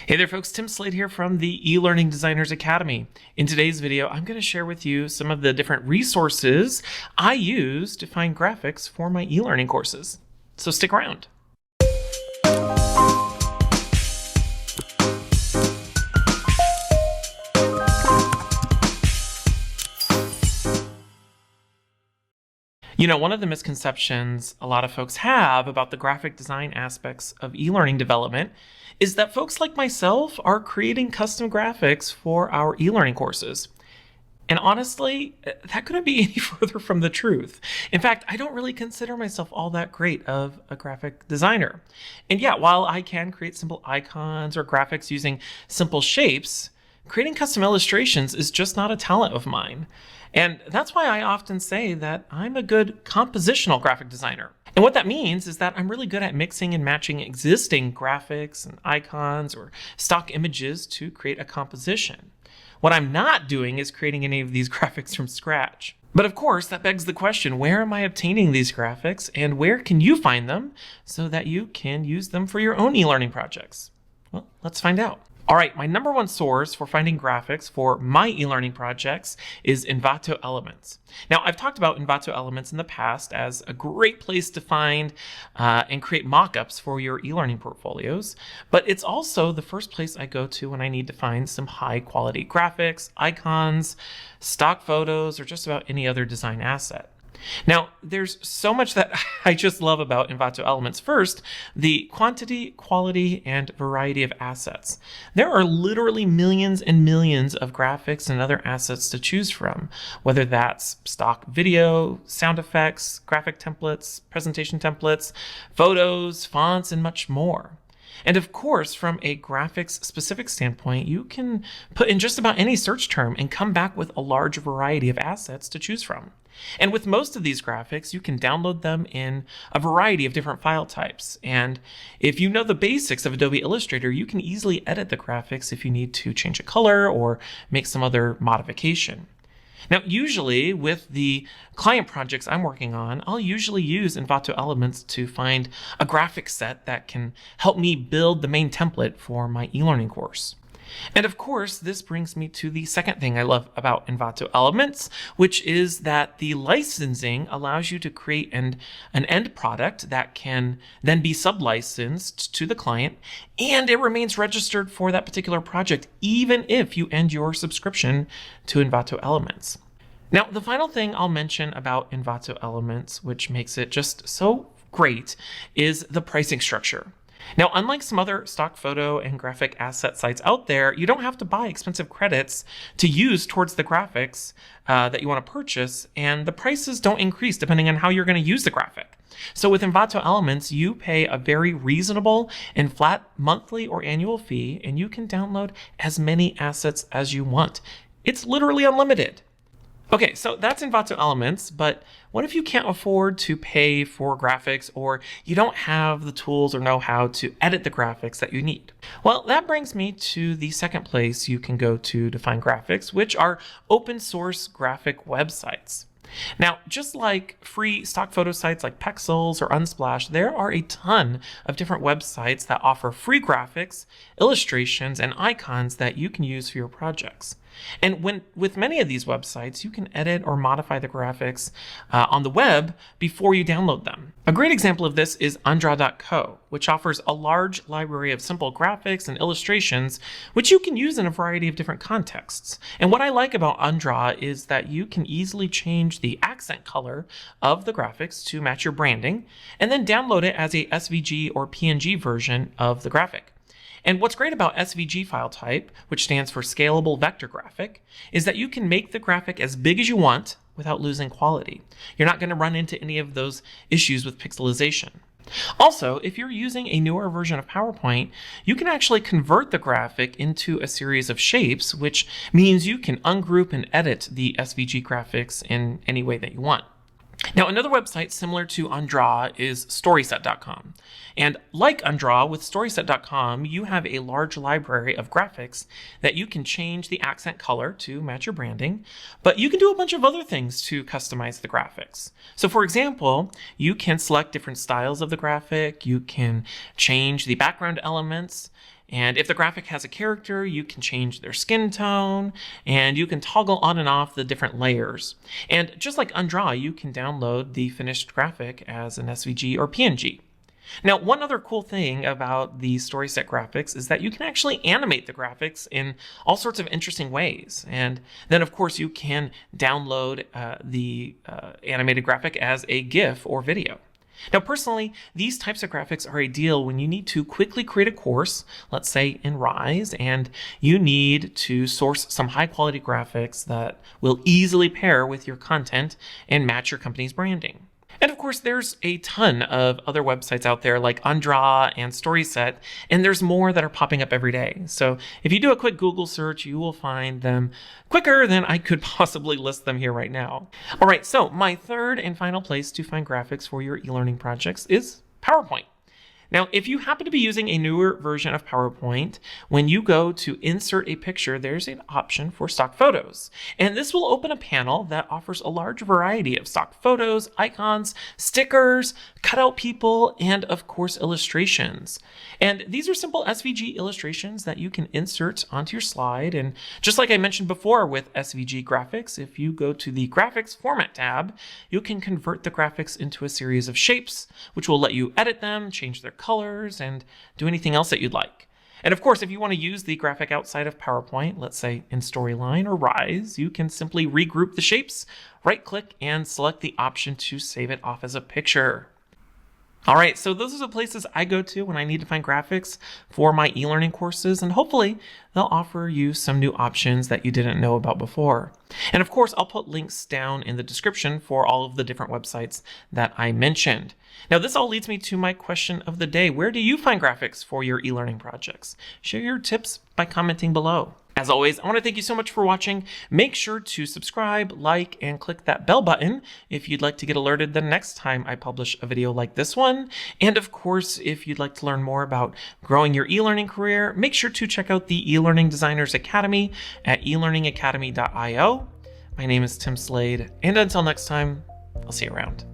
Hey there folks, Tim Slade here from the eLearning Designers Academy. In today's video, I'm going to share with you some of the different resources I use to find graphics for my eLearning courses. So stick around. You know, one of the misconceptions a lot of folks have about the graphic design aspects of e-learning development is that folks like myself are creating custom graphics for our e-learning courses. And honestly, that couldn't be any further from the truth. In fact, I don't really consider myself all that great of a graphic designer. And yeah, while I can create simple icons or graphics using simple shapes, creating custom illustrations is just not a talent of mine. And that's why I often say that I'm a good compositional graphic designer. And what that means is that I'm really good at mixing and matching existing graphics and icons or stock images to create a composition. What I'm not doing is creating any of these graphics from scratch. But of course, that begs the question, where am I obtaining these graphics and where can you find them so that you can use them for your own e-learning projects? Well, let's find out. All right, my number one source for finding graphics for my e-learning projects is Envato Elements. Now, I've talked about Envato Elements in the past as a great place to find and create mock-ups for your e-learning portfolios, but it's also the first place I go to when I need to find some high-quality graphics, icons, stock photos, or just about any other design asset. Now, there's so much that I just love about Envato Elements. First, the quantity, quality, and variety of assets. There are literally millions and millions of graphics and other assets to choose from, whether that's stock video, sound effects, graphic templates, presentation templates, photos, fonts, and much more. And of course, from a graphics specific standpoint, you can put in just about any search term and come back with a large variety of assets to choose from. And with most of these graphics, you can download them in a variety of different file types. And if you know the basics of Adobe Illustrator, you can easily edit the graphics if you need to change a color or make some other modification. Now, usually with the client projects I'm working on, I'll usually use Envato Elements to find a graphic set that can help me build the main template for my e-learning course. And of course, this brings me to the second thing I love about Envato Elements, which is that the licensing allows you to create an end product that can then be sub-licensed to the client, and it remains registered for that particular project, even if you end your subscription to Envato Elements. Now, the final thing I'll mention about Envato Elements, which makes it just so great, is the pricing structure. Now, unlike some other stock photo and graphic asset sites out there, you don't have to buy expensive credits to use towards the graphics that you want to purchase, and the prices don't increase depending on how you're going to use the graphic. So with Envato Elements, you pay a very reasonable and flat monthly or annual fee, and you can download as many assets as you want. It's literally unlimited. Okay, so that's Envato Elements, but what if you can't afford to pay for graphics or you don't have the tools or know-how to edit the graphics that you need? Well, that brings me to the second place you can go to find graphics, which are open source graphic websites. Now, just like free stock photo sites like Pexels or Unsplash, there are a ton of different websites that offer free graphics, illustrations, and icons that you can use for your projects. And with many of these websites, you can edit or modify the graphics on the web before you download them. A great example of this is Andra.co, which offers a large library of simple graphics and illustrations, which you can use in a variety of different contexts. And what I like about Andra is that you can easily change the accent color of the graphics to match your branding, and then download it as a SVG or PNG version of the graphic. And what's great about SVG file type, which stands for Scalable Vector Graphic, is that you can make the graphic as big as you want without losing quality. You're not going to run into any of those issues with pixelization. Also, if you're using a newer version of PowerPoint, you can actually convert the graphic into a series of shapes, which means you can ungroup and edit the SVG graphics in any way that you want. Now, another website similar to Andra is Storyset.com. And like Andra, with Storyset.com, you have a large library of graphics that you can change the accent color to match your branding, but you can do a bunch of other things to customize the graphics. So for example, you can select different styles of the graphic, you can change the background elements, And if the graphic has a character, you can change their skin tone, and you can toggle on and off the different layers. And just like Undraw, you can download the finished graphic as an SVG or PNG. Now, one other cool thing about the StorySet graphics is that you can actually animate the graphics in all sorts of interesting ways. And then, of course, you can download the animated graphic as a GIF or video. Now, personally, these types of graphics are ideal when you need to quickly create a course, let's say in Rise, and you need to source some high-quality graphics that will easily pair with your content and match your company's branding. And of course, there's a ton of other websites out there like Undraw and StorySet, and there's more that are popping up every day. So if you do a quick Google search, you will find them quicker than I could possibly list them here right now. All right, so my third and final place to find graphics for your e-learning projects is PowerPoint. Now, if you happen to be using a newer version of PowerPoint, when you go to insert a picture, there's an option for stock photos. And this will open a panel that offers a large variety of stock photos, icons, stickers, cutout people, and of course, illustrations. And these are simple SVG illustrations that you can insert onto your slide. And just like I mentioned before with SVG graphics, if you go to the Graphics Format tab, you can convert the graphics into a series of shapes, which will let you edit them, change their colors, and do anything else that you'd like. And of course, if you want to use the graphic outside of PowerPoint, let's say in Storyline or Rise, you can simply regroup the shapes, right-click, and select the option to save it off as a picture. All right, so those are the places I go to when I need to find graphics for my e-learning courses, and hopefully they'll offer you some new options that you didn't know about before. And of course, I'll put links down in the description for all of the different websites that I mentioned. Now, this all leads me to my question of the day. Where do you find graphics for your e-learning projects? Share your tips by commenting below. As always, I want to thank you so much for watching. Make sure to subscribe, like, and click that bell button if you'd like to get alerted the next time I publish a video like this one. And of course, if you'd like to learn more about growing your e-learning career, make sure to check out the eLearning Designers Academy at elearningacademy.io. My name is Tim Slade, and until next time, I'll see you around.